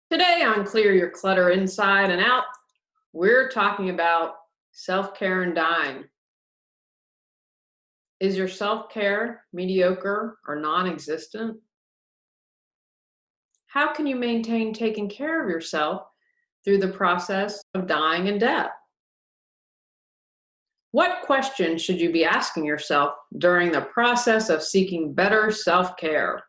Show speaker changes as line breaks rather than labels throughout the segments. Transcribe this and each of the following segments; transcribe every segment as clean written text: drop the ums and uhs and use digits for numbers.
Today on Clear Your Clutter Inside and Out, we're talking about self-care and dying. Is your self-care mediocre or non-existent? How can you maintain taking care of yourself through the process of dying and death? What questions should you be asking yourself during the process of seeking better self-care?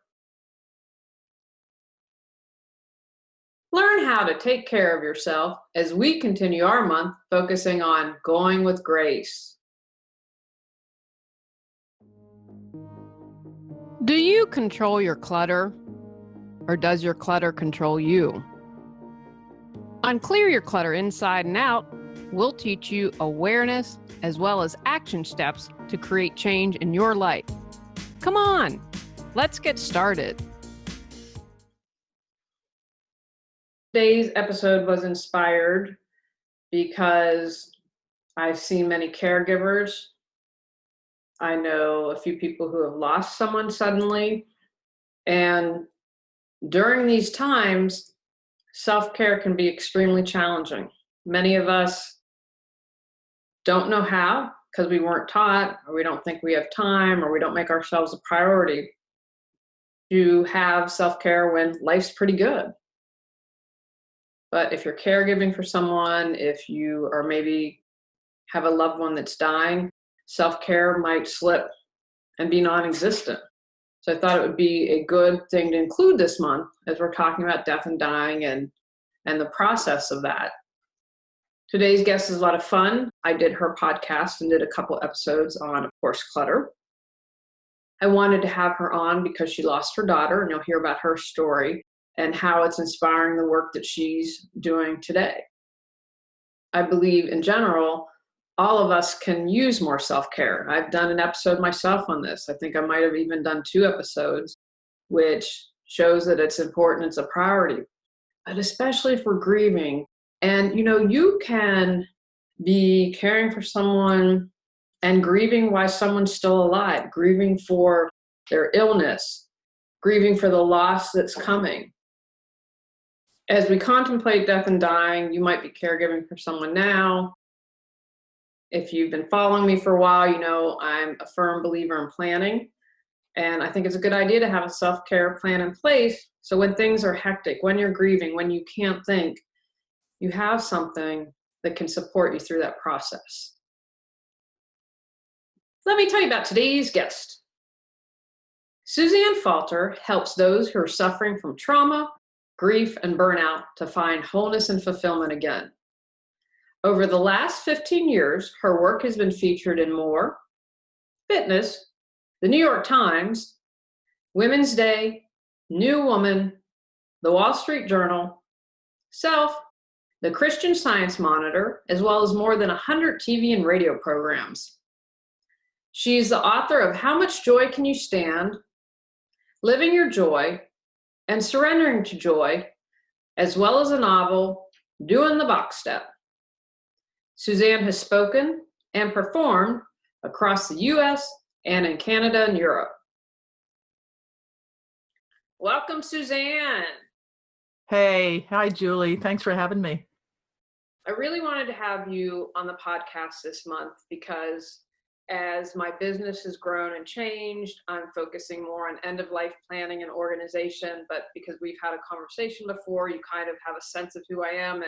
Learn how to take care of yourself as we continue our month focusing on going with grace. Do you control your clutter, or does your clutter control you? On Clear Your Clutter Inside and Out, we'll teach you awareness as well as action steps to create change in your life. Come on, let's get started. Today's episode was inspired because I've seen many caregivers. I know a few people who have lost someone suddenly. And during these times, self-care can be extremely challenging. Many of us don't know how because we weren't taught, or we don't think we have time, or we don't make ourselves a priority to have self-care when life's pretty good. But if you're caregiving for someone, if you are maybe have a loved one that's dying, self-care might slip and be non-existent. So I thought it would be a good thing to include this month as we're talking about death and dying and the process of that. Today's guest is a lot of fun. I did her podcast and did a couple episodes on, of course, Clutter. I wanted to have her on because she lost her daughter, and you'll hear about her story and how it's inspiring the work that she's doing today. I believe in general, all of us can use more self-care. I've done an episode myself on this. I think I might have even done 2 episodes, which shows that it's important, it's a priority, but especially for grieving. And you can be caring for someone and grieving while someone's still alive, grieving for their illness, grieving for the loss that's coming. As we contemplate death and dying, you might be caregiving for someone now. If you've been following me for a while, you know I'm a firm believer in planning. And I think it's a good idea to have a self-care plan in place so when things are hectic, when you're grieving, when you can't think, you have something that can support you through that process. Let me tell you about today's guest. Suzanne Falter helps those who are suffering from trauma, grief, and burnout to find wholeness and fulfillment again. Over the last 15 years, her work has been featured in More, Fitness, the New York Times, Women's Day, New Woman, the Wall Street Journal, Self, the Christian Science Monitor, as well as more than 100 TV and radio programs. She's the author of How Much Joy Can You Stand?, Living Your Joy, and Surrendering to Joy, as well as a novel, Doing the Box Step. Suzanne has spoken and performed across the US and in Canada and Europe. Welcome, Suzanne.
Hey, hi, Julie. Thanks for having me.
I really wanted to have you on the podcast this month because as my business has grown and changed, I'm focusing more on end-of-life planning and organization, but because we've had a conversation before, you kind of have a sense of who I am.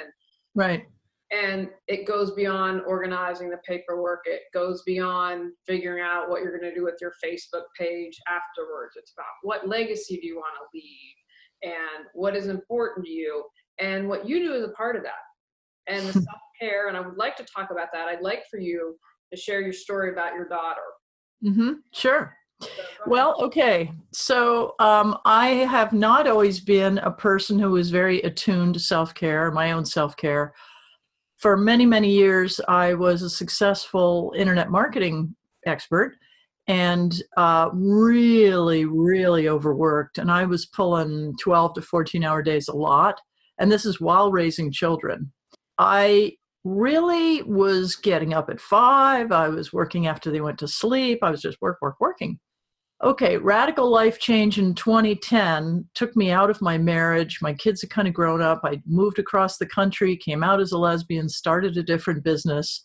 Right.
And it goes beyond organizing the paperwork. It goes beyond figuring out what you're going to do with your Facebook page afterwards. It's about what legacy do you want to leave and what is important to you and what you do as a part of that. And the self-care, and I would like to talk about that. I'd like for you to share your story about your daughter.
Mm-hmm. Sure. Well, okay. So I have not always been a person who was very attuned to self-care, my own self-care. For many, many years, I was a successful internet marketing expert and really, really overworked. And I was pulling 12 to 14-hour days a lot. And this is while raising children. I really was getting up at 5. I was working after they went to sleep. I was just working. Okay, radical life change in 2010 took me out of my marriage. My kids had kind of grown up. I moved across the country, came out as a lesbian, started a different business.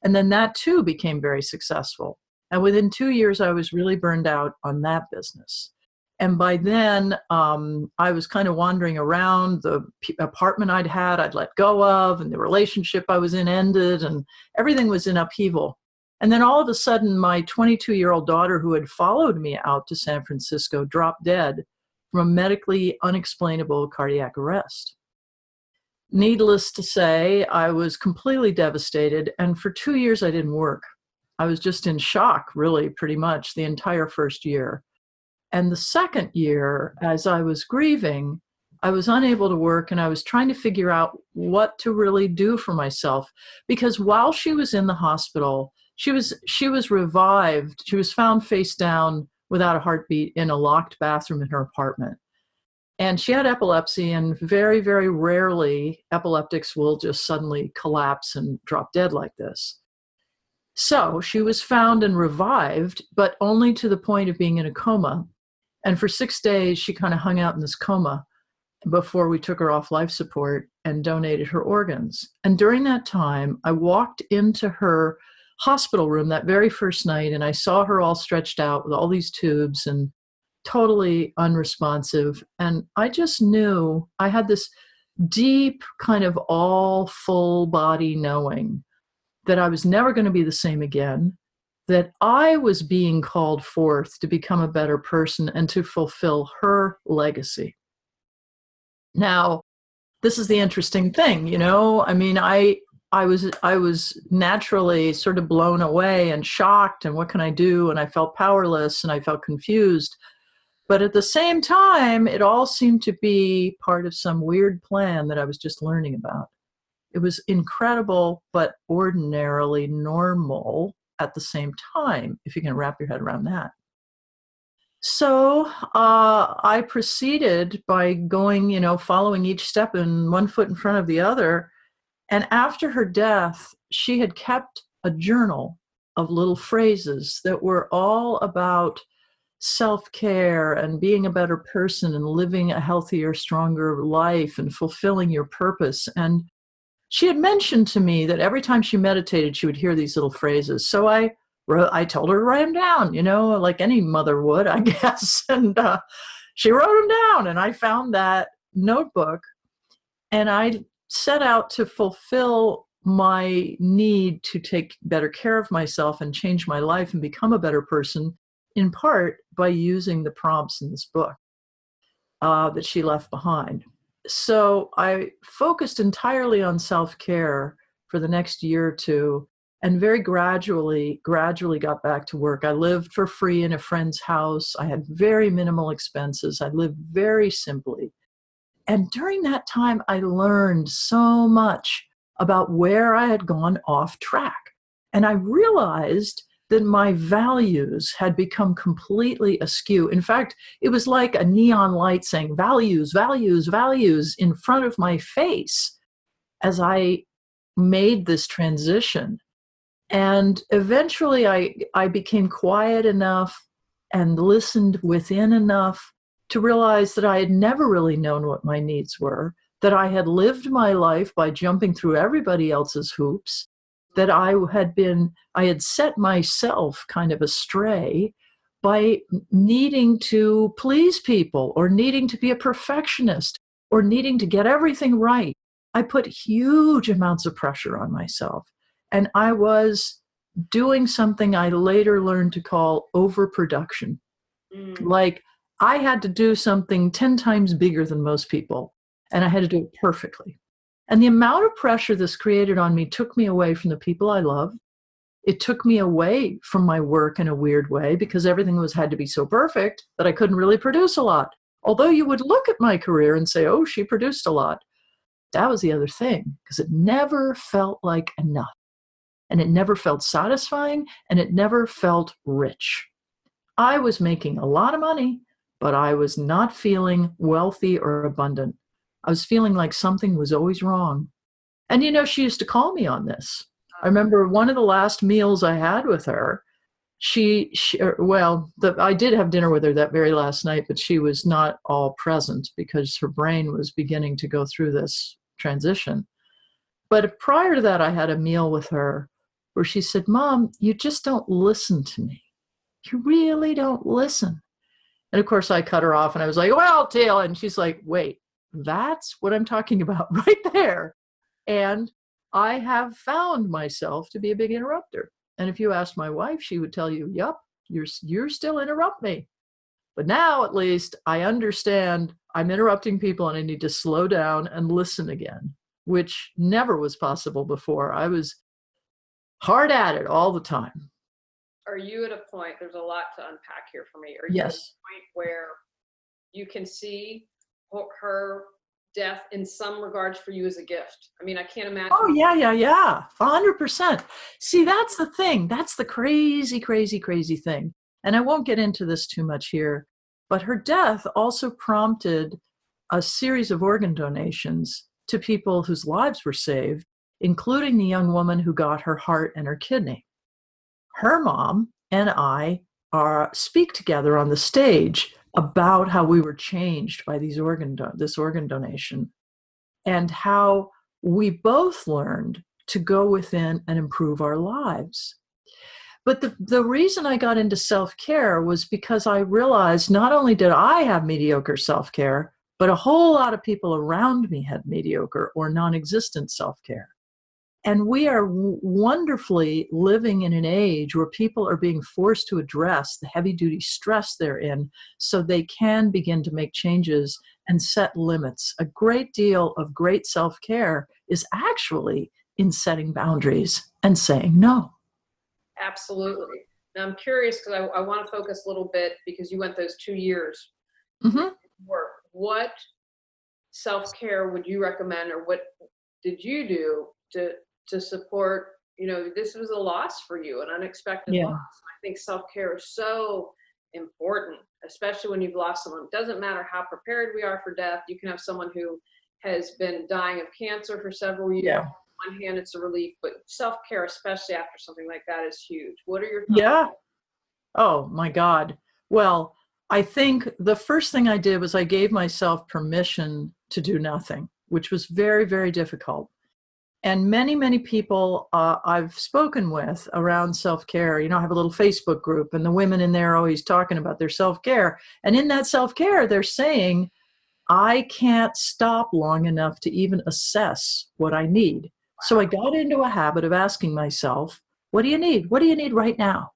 And then that too became very successful. And within 2 years, I was really burned out on that business. And by then, I was kind of wandering around. The apartment I'd let go of, and the relationship I was in ended, and everything was in upheaval. And then all of a sudden, my 22-year-old daughter, who had followed me out to San Francisco, dropped dead from a medically unexplainable cardiac arrest. Needless to say, I was completely devastated. And for 2 years, I didn't work. I was just in shock, really, pretty much the entire first year. And the second year, as I was grieving, I was unable to work, and I was trying to figure out what to really do for myself. Because while she was in the hospital, she was revived. She was found face down without a heartbeat in a locked bathroom in her apartment. And she had epilepsy, and very, very rarely epileptics will just suddenly collapse and drop dead like this. So she was found and revived, but only to the point of being in a coma. And for 6 days, she kind of hung out in this coma before we took her off life support and donated her organs. And during that time, I walked into her hospital room that very first night, and I saw her all stretched out with all these tubes and totally unresponsive. And I just knew I had this deep kind of all full body knowing that I was never going to be the same again, that I was being called forth to become a better person and to fulfill her legacy. Now, this is the interesting thing, you know, I mean, I was naturally sort of blown away and shocked, and what can I do? And I felt powerless and I felt confused. But at the same time, it all seemed to be part of some weird plan that I was just learning about. It was incredible, but ordinarily normal at the same time, if you can wrap your head around that. So I proceeded by going, you know, following each step in one foot in front of the other. And after her death, she had kept a journal of little phrases that were all about self-care and being a better person and living a healthier, stronger life and fulfilling your purpose. And she had mentioned to me that every time she meditated, she would hear these little phrases. So I told her to write them down, you know, like any mother would, I guess. And she wrote them down, and I found that notebook, and I set out to fulfill my need to take better care of myself and change my life and become a better person, in part by using the prompts in this book that she left behind. So I focused entirely on self-care for the next year or two, and very gradually got back to work. I lived for free in a friend's house. I had very minimal expenses. I lived very simply. And during that time, I learned so much about where I had gone off track. And I realized that my values had become completely askew. In fact, it was like a neon light saying values, values, values in front of my face as I made this transition. And eventually I became quiet enough and listened within enough to realize that I had never really known what my needs were, that I had lived my life by jumping through everybody else's hoops, that I had set myself kind of astray by needing to please people or needing to be a perfectionist or needing to get everything right. I put huge amounts of pressure on myself, and I was doing something I later learned to call overproduction. Like I had to do something 10 times bigger than most people, and I had to do it perfectly. And the amount of pressure this created on me took me away from the people I love. It took me away from my work in a weird way, because everything had to be so perfect that I couldn't really produce a lot. Although you would look at my career and say, oh, she produced a lot. That was the other thing, because it never felt like enough. And it never felt satisfying, and it never felt rich. I was making a lot of money, but I was not feeling wealthy or abundant. I was feeling like something was always wrong. And, you know, she used to call me on this. I remember one of the last meals I had with her, I did have dinner with her that very last night, but she was not all present because her brain was beginning to go through this transition. But prior to that, I had a meal with her where she said, Mom, you just don't listen to me. You really don't listen. And of course, I cut her off and I was like, well, Taylor. And she's like, wait, that's what I'm talking about right there. And I have found myself to be a big interrupter. And if you ask my wife, she would tell you, yep, you're still interrupt me. But now at least I understand I'm interrupting people and I need to slow down and listen again, which never was possible before. I was hard at it all the time.
Are you at a point, there's a lot to unpack here for me. Are you
Yes.
at a point where you can see her death in some regards for you as a gift? I mean, I can't imagine.
Oh, yeah. 100%. See, that's the thing. That's the crazy, crazy, crazy thing. And I won't get into this too much here, but her death also prompted a series of organ donations to people whose lives were saved, including the young woman who got her heart and her kidney. Her mom and I speak together on the stage about how we were changed by this organ donation, and how we both learned to go within and improve our lives. But the reason I got into self-care was because I realized not only did I have mediocre self-care, but a whole lot of people around me had mediocre or non-existent self-care. And we are wonderfully living in an age where people are being forced to address the heavy-duty stress they're in so they can begin to make changes and set limits. A great deal of great self-care is actually in setting boundaries and saying no.
Absolutely. Now I'm curious because I want to focus a little bit because you went those 2 years work. What self-care would you recommend, or what did you do to support, this was a loss for you, an unexpected loss. I think self-care is so important, especially when you've lost someone. It doesn't matter how prepared we are for death. You can have someone who has been dying of cancer for several years.
Yeah.
On one hand, it's a relief, but self-care, especially after something like that, is huge. What are your thoughts?
Yeah. Oh my God. Well, I think the first thing I did was I gave myself permission to do nothing, which was very, very difficult. And many, many people I've spoken with around self-care, I have a little Facebook group, and the women in there are always talking about their self-care. And in that self-care, they're saying, I can't stop long enough to even assess what I need. So I got into a habit of asking myself, what do you need? What do you need right now?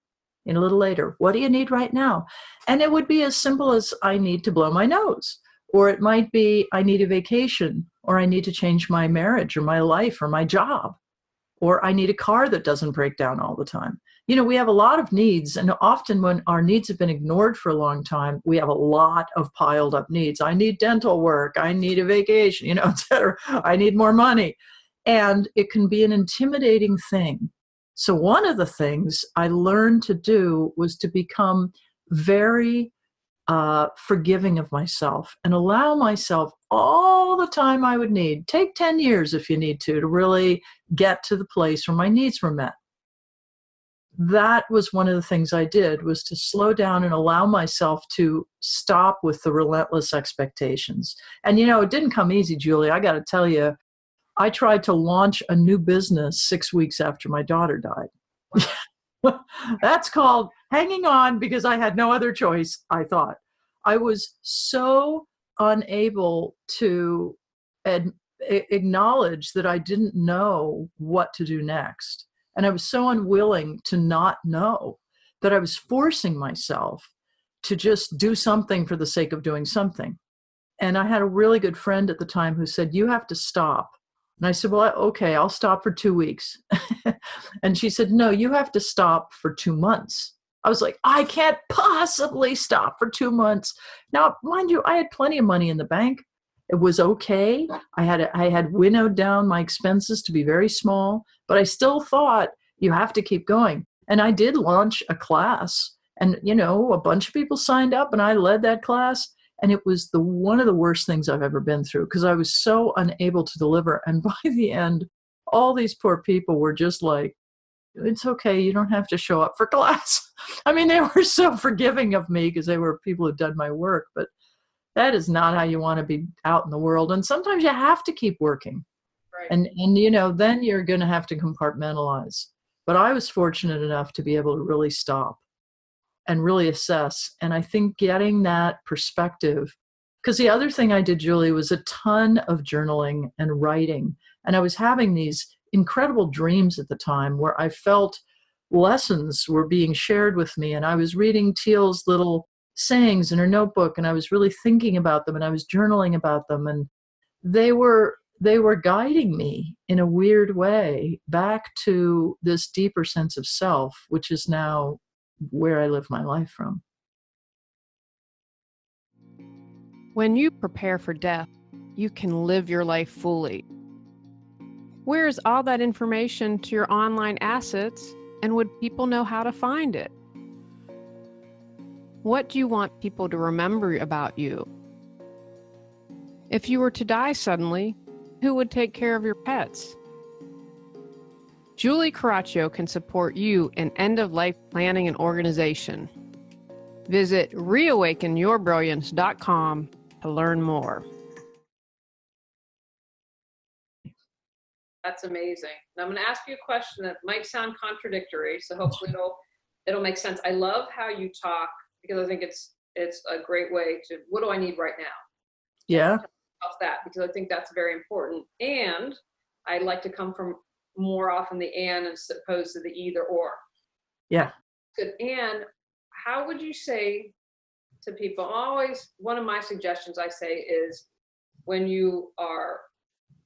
And a little later, what do you need right now? And it would be as simple as I need to blow my nose. Or it might be, I need a vacation, or I need to change my marriage or my life or my job, or I need a car that doesn't break down all the time. We have a lot of needs, and often when our needs have been ignored for a long time, we have a lot of piled up needs. I need dental work, I need a vacation, et cetera. I need more money. And it can be an intimidating thing. So one of the things I learned to do was to become very forgiving of myself and allow myself all the time I would need. Take 10 years if you need to really get to the place where my needs were met. That was one of the things I did, was to slow down and allow myself to stop with the relentless expectations. And it didn't come easy, Julie. I got to tell you, I tried to launch a new business 6 weeks after my daughter died. Wow. That's called hanging on because I had no other choice, I thought. I was so unable to acknowledge that I didn't know what to do next. And I was so unwilling to not know that I was forcing myself to just do something for the sake of doing something. And I had a really good friend at the time who said, you have to stop. And I said, well, okay, I'll stop for 2 weeks. And she said, no, you have to stop for 2 months. I was like, I can't possibly stop for 2 months. Now, mind you, I had plenty of money in the bank. It was okay. I had winnowed down my expenses to be very small, but I still thought you have to keep going. And I did launch a class, and a bunch of people signed up, and I led that class. And it was one of the worst things I've ever been through because I was so unable to deliver. And by the end, all these poor people were just like, it's okay. You don't have to show up for class. I mean, they were so forgiving of me because they were people who'd done my work, but that is not how you want to be out in the world. And sometimes you have to keep working.
Right.
And then you're going to have to compartmentalize. But I was fortunate enough to be able to really stop and really assess. And I think getting that perspective, because the other thing I did, Julie, was a ton of journaling and writing. And I was having these incredible dreams at the time where I felt lessons were being shared with me. And I was reading Teal's little sayings in her notebook, and I was really thinking about them, and I was journaling about them. And they were guiding me in a weird way back to this deeper sense of self, which is now where I live my life from.
When you prepare for death, you can live your life fully. Where is all that information to your online assets, and would people know how to find it? What do you want people to remember about you? If you were to die suddenly, who would take care of your pets? Julie Coraccio can support you in end-of-life planning and organization. Visit reawakenyourbrilliance.com to learn more.
That's amazing. Now I'm going to ask you a question that might sound contradictory, so hopefully it'll make sense. I love how you talk, because I think it's a great way to, what do I need right now?
Yeah.
Off that, because I think that's very important. And I like to come from more often the and as opposed to the either or.
Yeah.
Good. And how would you say to people, always one of my suggestions I say is, when you are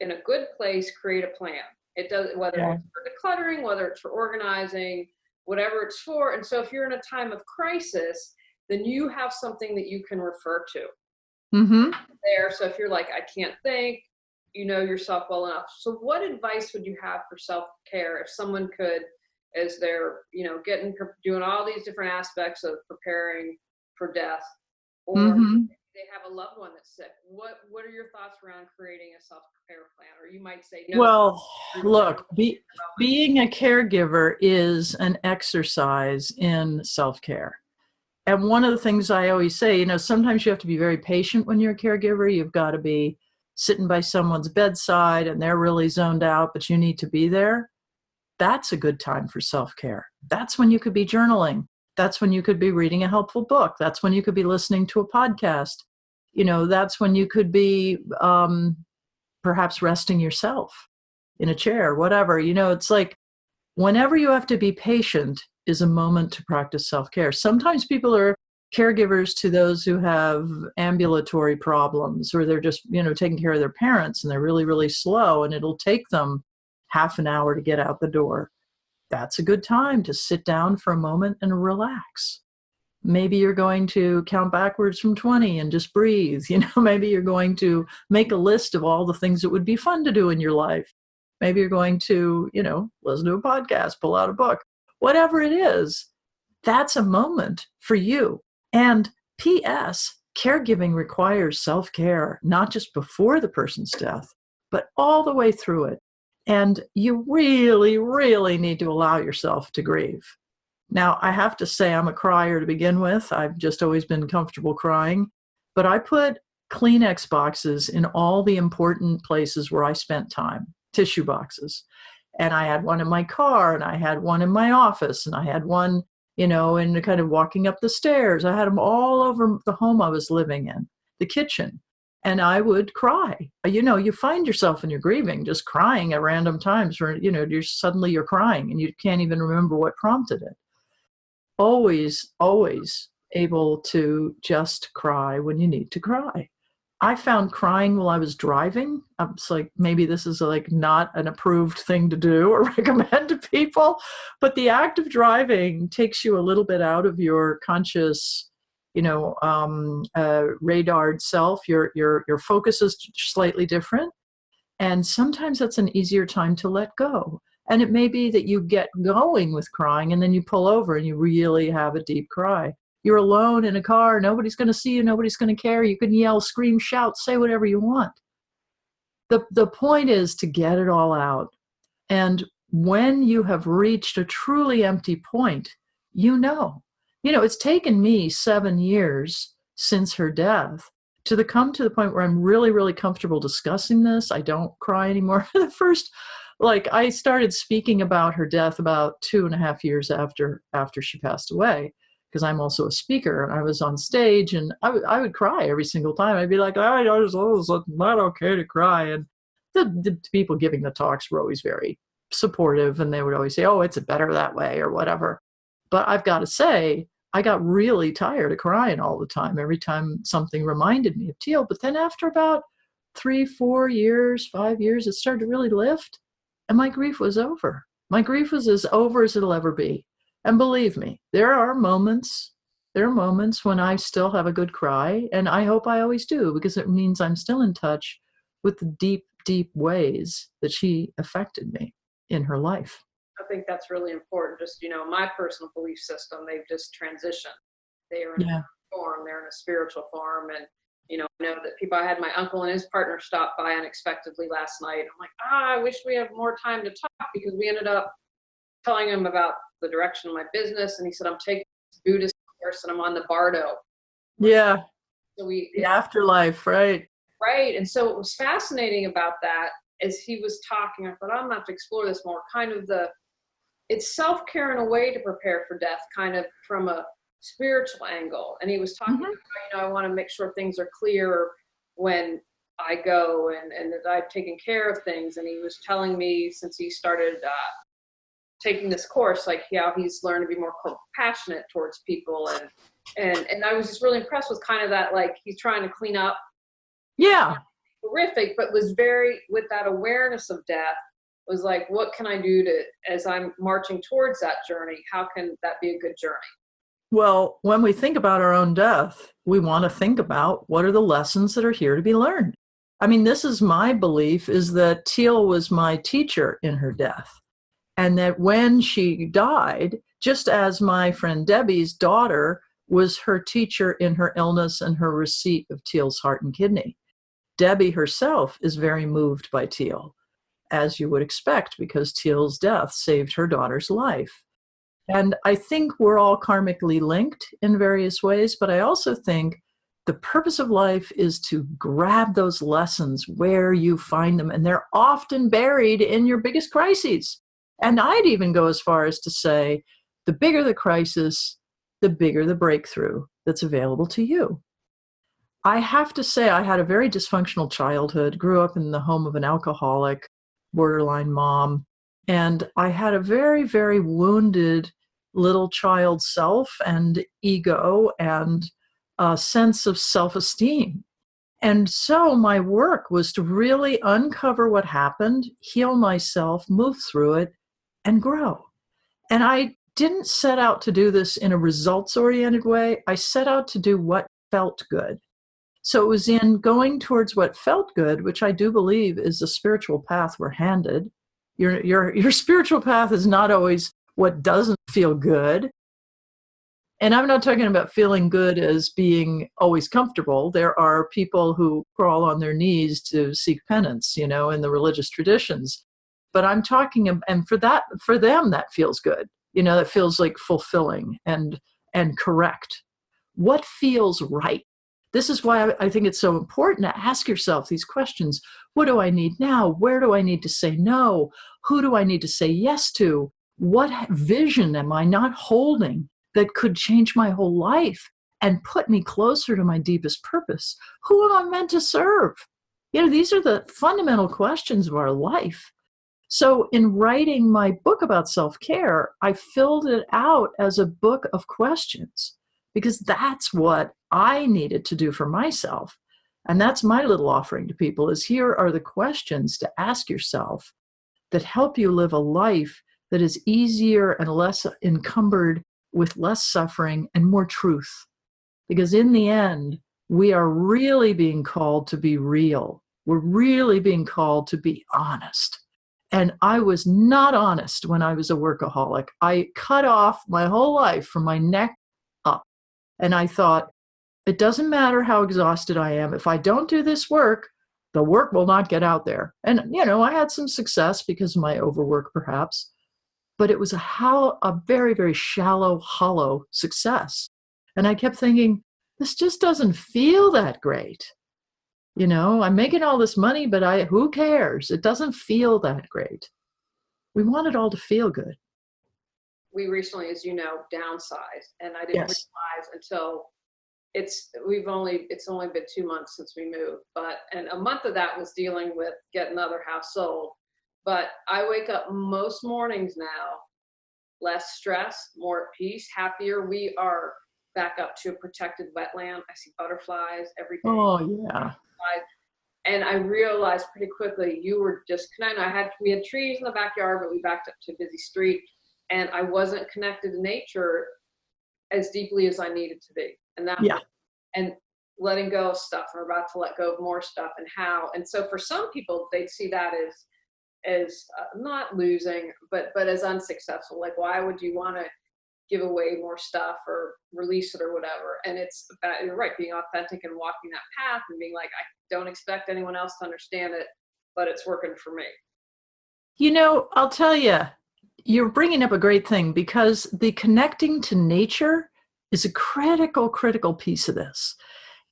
in a good place, create a plan. It does, whether it's for decluttering, whether it's for organizing, whatever it's for. And so if you're in a time of crisis, then you have something that you can refer to.
Mm-hmm.
There. So if you're like, I can't think, you know yourself well enough. So what advice would you have for self-care if someone could, as they're, doing all these different aspects of preparing for death, or they have a loved one that's sick? What are your thoughts around creating a self-care plan? Or you might say, no.
Well, look, being a caregiver is an exercise in self-care. And one of the things I always say, sometimes you have to be very patient when you're a caregiver. You've got to be sitting by someone's bedside and they're really zoned out, but you need to be there. That's a good time for self-care. That's when you could be journaling. That's when you could be reading a helpful book. That's when you could be listening to a podcast. That's when you could be perhaps resting yourself in a chair, whatever. It's like whenever you have to be patient is a moment to practice self-care. Sometimes people are caregivers to those who have ambulatory problems, or they're just, taking care of their parents and they're really, really slow, and it'll take them half an hour to get out the door. That's a good time to sit down for a moment and relax. Maybe you're going to count backwards from 20 and just breathe. Maybe you're going to make a list of all the things that would be fun to do in your life. Maybe you're going to, listen to a podcast, pull out a book. Whatever it is, that's a moment for you. And P.S., caregiving requires self-care, not just before the person's death, but all the way through it. And you really, really need to allow yourself to grieve. Now, I have to say I'm a crier to begin with. I've just always been comfortable crying. But I put Kleenex boxes in all the important places where I spent time, tissue boxes. And I had one in my car, and I had one in my office, and I had one, in kind of walking up the stairs. I had them all over the home I was living in, the kitchen. And I would cry. You find yourself in your grieving just crying at random times where, you're crying and you can't even remember what prompted it. Always, always able to just cry when you need to cry. I found crying while I was driving. It's like, maybe this is like not an approved thing to do or recommend to people, but the act of driving takes you a little bit out of your conscious, radared self. Your focus is slightly different. And sometimes that's an easier time to let go. And it may be that you get going with crying and then you pull over and you really have a deep cry. You're alone in a car. Nobody's going to see you. Nobody's going to care. You can yell, scream, shout, say whatever you want. The point is to get it all out. And when you have reached a truly empty point, it's taken me 7 years since her death to come to the point where I'm really, really comfortable discussing this. I don't cry anymore. The first, I started speaking about her death about 2.5 years after she passed away, because I'm also a speaker, and I was on stage, and I would cry every single time. I'd be like, it's not okay to cry. And the people giving the talks were always very supportive, and they would always say, oh, it's better that way or whatever. But I've got to say, I got really tired of crying all the time, every time something reminded me of Teal. But then after about 3, 4 years, 5 years, it started to really lift, and my grief was over. My grief was as over as it'll ever be. And believe me, there are moments when I still have a good cry, and I hope I always do, because it means I'm still in touch with the deep, deep ways that she affected me in her life.
I think that's really important. Just, my personal belief system, they've just transitioned. They are in a form, they're in a spiritual form. And, I know that I had my uncle and his partner stop by unexpectedly last night. I'm like, I wish we had more time to talk, because we ended up telling him about the direction of my business. And he said, I'm taking this Buddhist course and I'm on the Bardo.
Yeah.
So
the afterlife, right.
Right. And so what was fascinating about that, as he was talking, I thought, I'm going to have to explore this more, it's self-care in a way to prepare for death, kind of from a spiritual angle. And he was talking about, I want to make sure things are clear when I go, and that I've taken care of things. And he was telling me, since he started taking this course, how he's learned to be more compassionate towards people. And I was just really impressed with kind of that, he's trying to clean up.
Yeah.
Horrific, but was very, with that awareness of death, was like, what can I do as I'm marching towards that journey, how can that be a good journey?
Well, when we think about our own death, we want to think about what are the lessons that are here to be learned. I mean, this is my belief, is that Teal was my teacher in her death. And that when she died, just as my friend Debbie's daughter was her teacher in her illness and her receipt of Teal's heart and kidney, Debbie herself is very moved by Teal, as you would expect, because Teal's death saved her daughter's life. And I think we're all karmically linked in various ways, but I also think the purpose of life is to grab those lessons where you find them, and they're often buried in your biggest crises. And I'd even go as far as to say, the bigger the crisis, the bigger the breakthrough that's available to you. I have to say, I had a very dysfunctional childhood, grew up in the home of an alcoholic, borderline mom, and I had a very, very wounded little child self and ego and a sense of self-esteem. And so my work was to really uncover what happened, heal myself, move through it, and grow. And I didn't set out to do this in a results-oriented way. I set out to do what felt good. So it was in going towards what felt good, which I do believe is the spiritual path we're handed. Your spiritual path is not always what doesn't feel good. And I'm not talking about feeling good as being always comfortable. There are people who crawl on their knees to seek penance, in the religious traditions. But I'm talking, and for them, that feels good. That feels like fulfilling and correct. What feels right? This is why I think it's so important to ask yourself these questions. What do I need now? Where do I need to say no? Who do I need to say yes to? What vision am I not holding that could change my whole life and put me closer to my deepest purpose? Who am I meant to serve? These are the fundamental questions of our life. So in writing my book about self-care, I filled it out as a book of questions, because that's what I needed to do for myself. And that's my little offering to people, is here are the questions to ask yourself that help you live a life that is easier and less encumbered with less suffering and more truth. Because in the end, we are really being called to be real. We're really being called to be honest. And I was not honest when I was a workaholic. I cut off my whole life from my neck up. And I thought, it doesn't matter how exhausted I am. If I don't do this work, The work will not get out there. And, I had some success because of my overwork, perhaps, but it was a very, very shallow, hollow success. And I kept thinking, this just doesn't feel that great. I'm making all this money, but who cares? It doesn't feel that great. We want it all to feel good.
We recently, as you know, downsized, and I didn't
Yes.
realize until it's only been 2 months since we moved, and a month of that was dealing with getting another house sold. But I wake up most mornings now, less stress, more at peace, happier. We are back up to a protected wetland. I see butterflies every day.
Oh, yeah.
And I realized pretty quickly you were just connected. We had trees in the backyard, but we backed up to a busy street, and I wasn't connected to nature as deeply as I needed to be. And and letting go of stuff. I'm about to let go of more stuff, and so for some people, they'd see that as not losing, but as unsuccessful. Like, why would you want to give away more stuff or release it or whatever? And it's about, you're right, being authentic and walking that path and being like, I don't expect anyone else to understand it, but it's working for me.
I'll tell you, you're bringing up a great thing, because the connecting to nature is a critical, critical piece of this.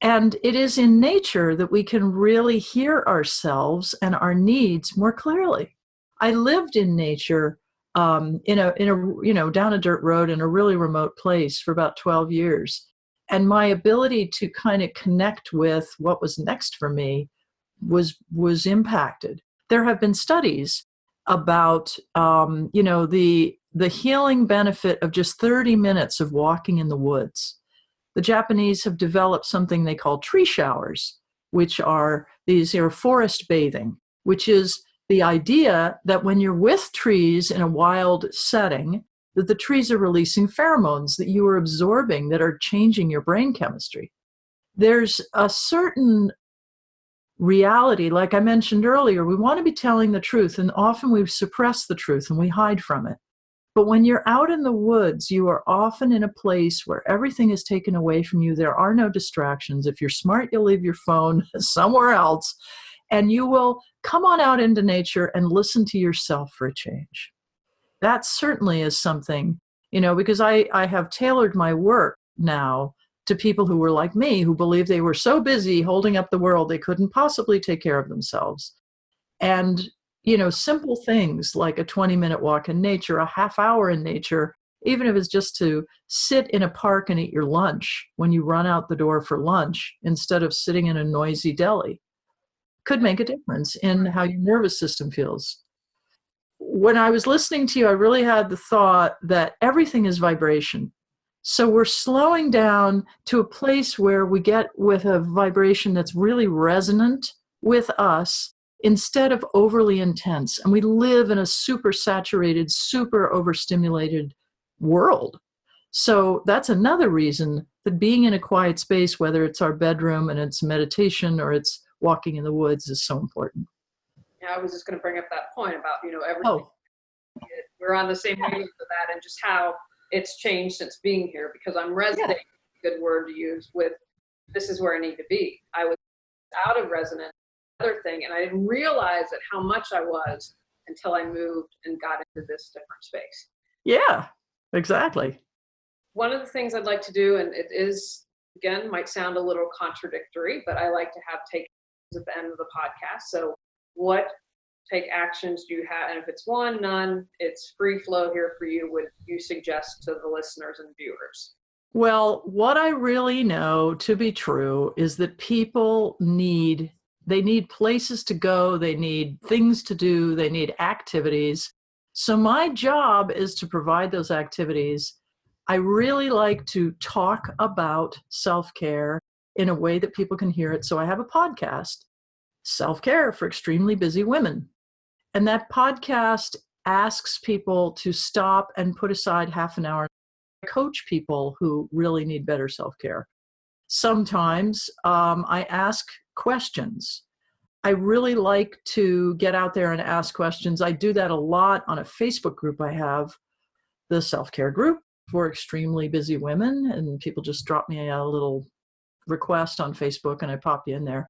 And it is in nature that we can really hear ourselves and our needs more clearly. I lived in nature down a dirt road in a really remote place for about 12 years. And my ability to kind of connect with what was next for me was impacted. There have been studies about, the healing benefit of just 30 minutes of walking in the woods. The Japanese have developed something they call tree showers, which are forest bathing, which is the idea that when you're with trees in a wild setting, that the trees are releasing pheromones that you are absorbing that are changing your brain chemistry. There's a certain reality, like I mentioned earlier, we want to be telling the truth, and often we suppress the truth and we hide from it. But when you're out in the woods, you are often in a place where everything is taken away from you. There are no distractions. If you're smart, you'll leave your phone somewhere else, and you will come on out into nature and listen to yourself for a change. That certainly is something, because I have tailored my work now to people who were like me, who believed they were so busy holding up the world they couldn't possibly take care of themselves. And simple things like a 20-minute walk in nature, a half hour in nature, even if it's just to sit in a park and eat your lunch when you run out the door for lunch instead of sitting in a noisy deli, could make a difference in how your nervous system feels. When I was listening to you, I really had the thought that everything is vibration. So we're slowing down to a place where we get with a vibration that's really resonant with us, instead of overly intense. And we live in a super saturated, super overstimulated world. So that's another reason that being in a quiet space, whether it's our bedroom and it's meditation or it's walking in the woods, is so important.
Yeah, I was just going to bring up that point about, everything.
Oh.
We're on the same page for that, and just how it's changed since being here, because I'm resonating, good word to use, with this is where I need to be. I was out of resonance, other thing, and I didn't realize that how much I was until I moved and got into this different space.
Yeah, exactly.
One of the things I'd like to do, and it is, again, might sound a little contradictory, but I like to have take at the end of the podcast. So what take actions do you have? And if it's one, none, it's free flow here for you, would you suggest to the listeners and viewers?
Well, what I really know to be true is that people need places to go, they need things to do, they need activities. So my job is to provide those activities. I really like to talk about self-care in a way that people can hear it. So I have a podcast, Self-Care for Extremely Busy Women. And that podcast asks people to stop and put aside half an hour. I coach people who really need better self-care. Sometimes I ask questions. I really like to get out there and ask questions. I do that a lot on a Facebook group I have, the Self-Care Group for Extremely Busy Women, and people just drop me a little request on Facebook and I pop you in there.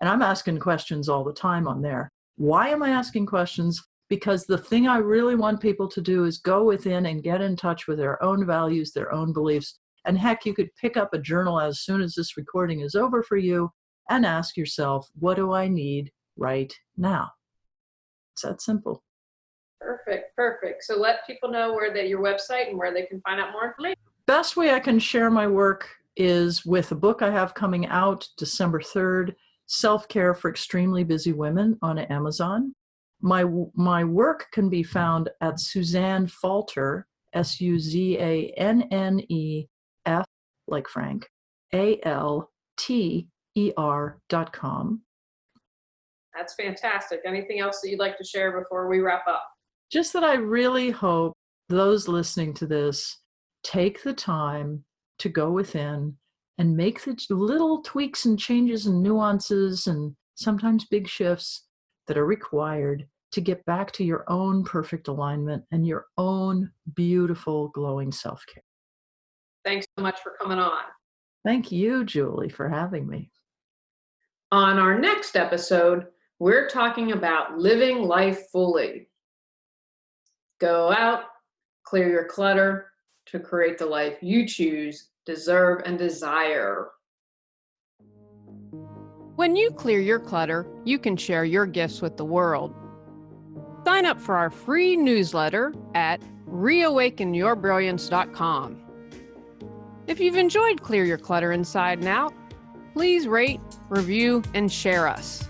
And I'm asking questions all the time on there. Why am I asking questions? Because the thing I really want people to do is go within and get in touch with their own values, their own beliefs. And heck, you could pick up a journal as soon as this recording is over for you and ask yourself, what do I need right now? It's that simple.
Perfect, perfect. So let people know your website and where they can find out more information.
Best way I can share my work is with a book I have coming out December 3rd, Self-Care for Extremely Busy Women on Amazon. My work can be found at Suzanne Falter, SUZANNEF, like Frank, ALTER.com.
That's fantastic. Anything else that you'd like to share before we wrap up?
Just that I really hope those listening to this take the time to go within and make the little tweaks and changes and nuances and sometimes big shifts that are required to get back to your own perfect alignment and your own beautiful, glowing self-care.
Thanks so much for coming on.
Thank you, Julie, for having me.
On our next episode, we're talking about living life fully. Go out, clear your clutter to create the life you choose, deserve, and desire.
When you clear your clutter, you can share your gifts with the world. Sign up for our free newsletter at reawakenyourbrilliance.com. If you've enjoyed Clear Your Clutter Inside and Out, please rate, review, and share us.